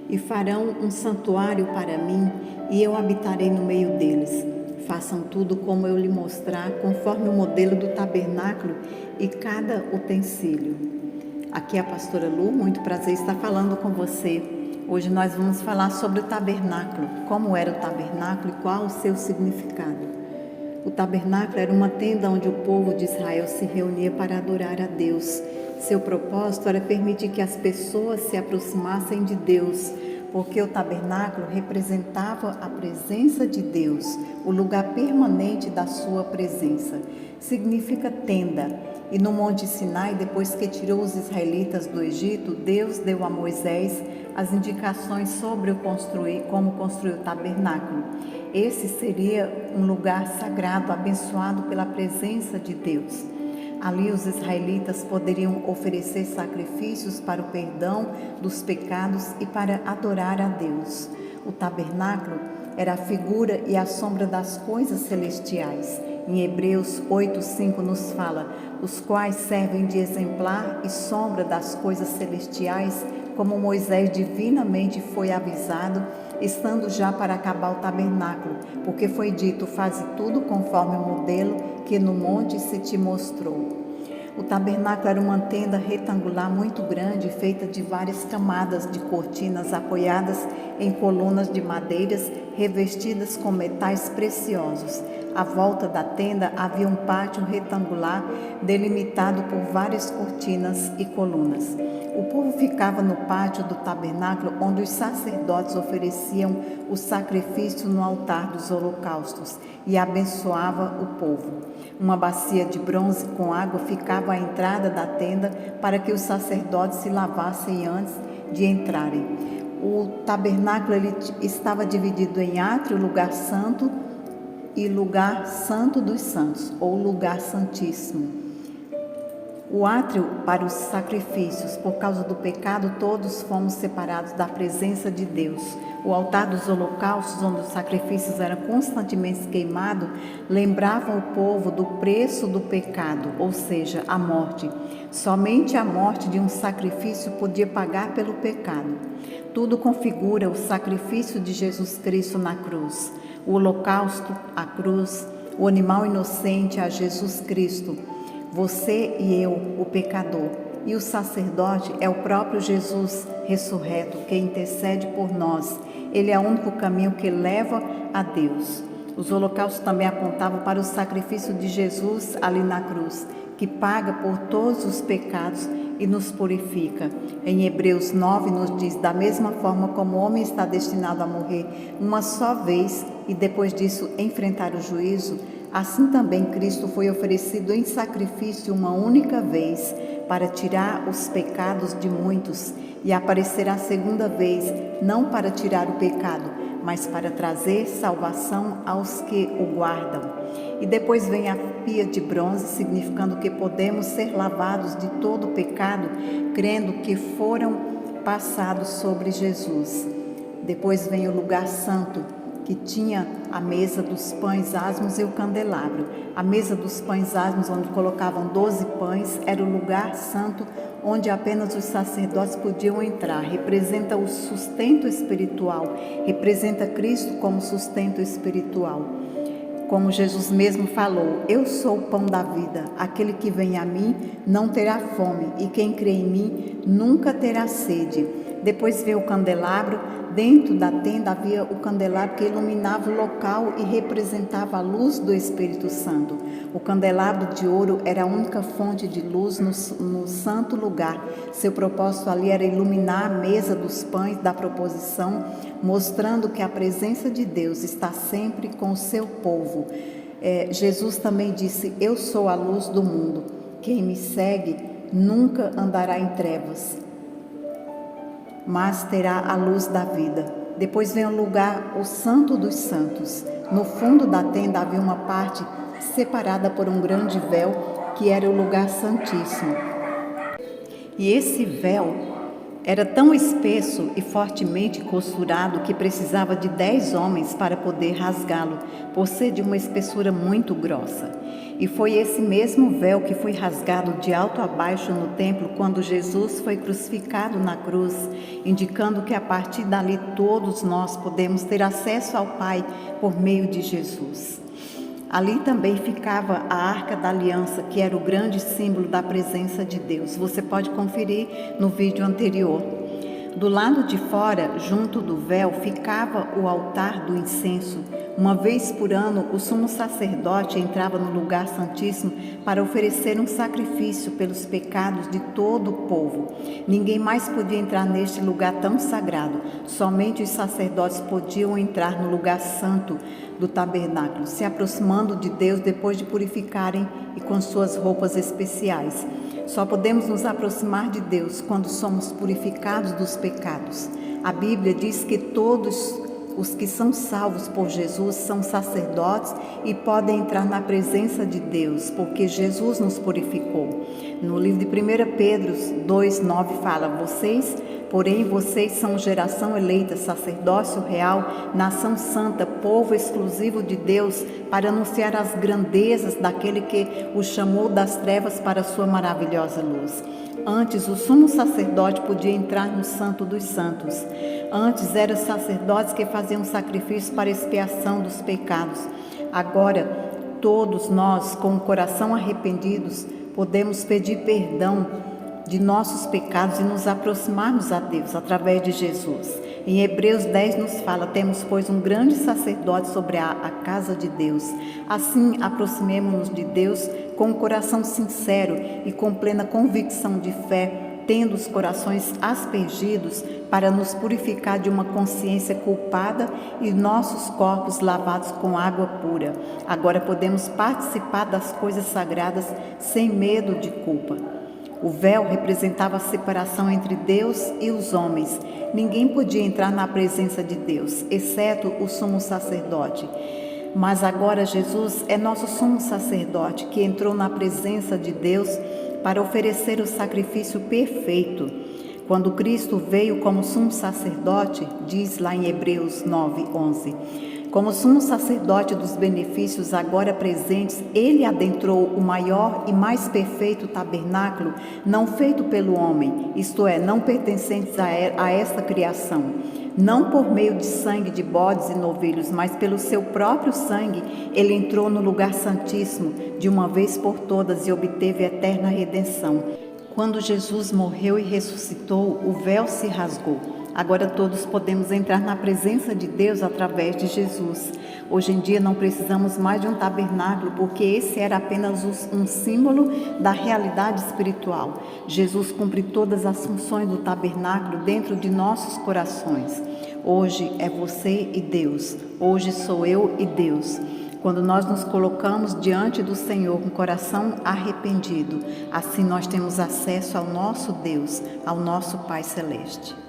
e farão um santuário para mim, e eu habitarei no meio deles. Façam tudo como eu lhe mostrar, conforme o modelo do tabernáculo e cada utensílio. Aqui é a pastora Lu, muito prazer estar falando com você. Hoje nós vamos falar sobre o tabernáculo, como era o tabernáculo e qual o seu significado. O tabernáculo era uma tenda onde o povo de Israel se reunia para adorar a Deus. Seu propósito era permitir que as pessoas se aproximassem de Deus, porque o tabernáculo representava a presença de Deus, o lugar permanente da sua presença. Significa tenda. E no Monte Sinai, depois que tirou os israelitas do Egito, Deus deu a Moisés as indicações sobre como construir o tabernáculo. Esse seria um lugar sagrado, abençoado pela presença de Deus. Ali os israelitas poderiam oferecer sacrifícios para o perdão dos pecados e para adorar a Deus. O tabernáculo era a figura e a sombra das coisas celestiais. Em Hebreus 8:5 nos fala, os quais servem de exemplar e sombra das coisas celestiais, como Moisés divinamente foi avisado, estando já para acabar o tabernáculo, porque foi dito, faze tudo conforme o modelo que no monte se te mostrou. O tabernáculo era uma tenda retangular muito grande, feita de várias camadas de cortinas apoiadas em colunas de madeiras revestidas com metais preciosos. À volta da tenda havia um pátio retangular delimitado por várias cortinas e colunas. O povo ficava no pátio do tabernáculo, onde os sacerdotes ofereciam o sacrifício no altar dos holocaustos e abençoava o povo. Uma bacia de bronze com água ficava à entrada da tenda para que os sacerdotes se lavassem antes de entrarem. O tabernáculo estava dividido em átrio, lugar santo, e lugar santo dos santos, ou lugar santíssimo. O átrio para os sacrifícios, por causa do pecado, todos fomos separados da presença de Deus. O altar dos holocaustos, onde os sacrifícios eram constantemente queimados, lembravam o povo do preço do pecado, ou seja, a morte. Somente a morte de um sacrifício podia pagar pelo pecado. Tudo configura o sacrifício de Jesus Cristo na cruz. O holocausto, a cruz, o animal inocente, a Jesus Cristo. Você e eu, o pecador, e o sacerdote é o próprio Jesus ressurreto, que intercede por nós. Ele é o único caminho que leva a Deus. Os holocaustos também apontavam para o sacrifício de Jesus ali na cruz, que paga por todos os pecados e nos purifica. Em Hebreus 9 nos diz, da mesma forma como o homem está destinado a morrer uma só vez e depois disso enfrentar o juízo, assim também Cristo foi oferecido em sacrifício uma única vez para tirar os pecados de muitos e aparecerá a segunda vez, não para tirar o pecado, mas para trazer salvação aos que o guardam. E depois vem a pia de bronze, significando que podemos ser lavados de todo o pecado, crendo que foram passados sobre Jesus. Depois vem o lugar santo, que tinha a mesa dos pães asmos e o candelabro. A mesa dos pães asmos, onde colocavam 12 pães, era o lugar santo, onde apenas os sacerdotes podiam entrar. Representa o sustento espiritual, representa Cristo como sustento espiritual. Como Jesus mesmo falou, eu sou o pão da vida, aquele que vem a mim não terá fome, e quem crê em mim nunca terá sede. Depois veio o candelabro. Dentro da tenda havia o candelabro que iluminava o local e representava a luz do Espírito Santo. O candelabro de ouro era a única fonte de luz no santo lugar. Seu propósito ali era iluminar a mesa dos pães da proposição, mostrando que a presença de Deus está sempre com o seu povo. Jesus também disse, eu sou a luz do mundo. Quem me segue nunca andará em trevas, mas terá a luz da vida. Depois vem o lugar, o Santo dos Santos. No fundo da tenda havia uma parte separada por um grande véu, que era o lugar santíssimo. E esse véu Era tão espesso e fortemente costurado que precisava de 10 homens para poder rasgá-lo, por ser de uma espessura muito grossa. E foi esse mesmo véu que foi rasgado de alto a baixo no templo quando Jesus foi crucificado na cruz, indicando que a partir dali todos nós podemos ter acesso ao Pai por meio de Jesus. Ali também ficava a Arca da Aliança, que era o grande símbolo da presença de Deus. Você pode conferir no vídeo anterior. Do lado de fora, junto do véu, ficava o altar do incenso. Uma vez por ano, o sumo sacerdote entrava no lugar santíssimo para oferecer um sacrifício pelos pecados de todo o povo. Ninguém mais podia entrar neste lugar tão sagrado. Somente os sacerdotes podiam entrar no lugar santo do tabernáculo, se aproximando de Deus depois de purificarem e com suas roupas especiais. Só podemos nos aproximar de Deus quando somos purificados dos pecados. A Bíblia diz que todos os que são salvos por Jesus são sacerdotes e podem entrar na presença de Deus, porque Jesus nos purificou. No livro de 1 Pedro 2,9 fala: vocês são geração eleita, sacerdócio real, nação santa, povo exclusivo de Deus, para anunciar as grandezas daquele que os chamou das trevas para a sua maravilhosa luz. Antes, o sumo sacerdote podia entrar no Santo dos Santos. Antes, eram sacerdotes que faziam sacrifício para expiação dos pecados. Agora, todos nós, com o coração arrependidos, podemos pedir perdão de nossos pecados e nos aproximarmos a Deus através de Jesus. Em Hebreus 10 nos fala: temos, pois, um grande sacerdote sobre a casa de Deus. Assim, aproximemo-nos de Deus com um coração sincero e com plena convicção de fé, tendo os corações aspergidos para nos purificar de uma consciência culpada e nossos corpos lavados com água pura. Agora podemos participar das coisas sagradas sem medo de culpa. O véu representava a separação entre Deus e os homens. Ninguém podia entrar na presença de Deus, exceto o sumo sacerdote. Mas agora Jesus é nosso sumo sacerdote, que entrou na presença de Deus para oferecer o sacrifício perfeito. Quando Cristo veio como sumo sacerdote, diz lá em Hebreus 9:11, como sumo sacerdote dos benefícios agora presentes, ele adentrou o maior e mais perfeito tabernáculo, não feito pelo homem, isto é, não pertencentes a esta criação. Não por meio de sangue de bodes e novilhos, mas pelo seu próprio sangue, ele entrou no lugar santíssimo de uma vez por todas e obteve eterna redenção. Quando Jesus morreu e ressuscitou, o véu se rasgou. Agora todos podemos entrar na presença de Deus através de Jesus. Hoje em dia não precisamos mais de um tabernáculo, porque esse era apenas um símbolo da realidade espiritual. Jesus cumpre todas as funções do tabernáculo dentro de nossos corações. Hoje é você e Deus. Hoje sou eu e Deus. Quando nós nos colocamos diante do Senhor com o coração arrependido, assim nós temos acesso ao nosso Deus, ao nosso Pai Celeste.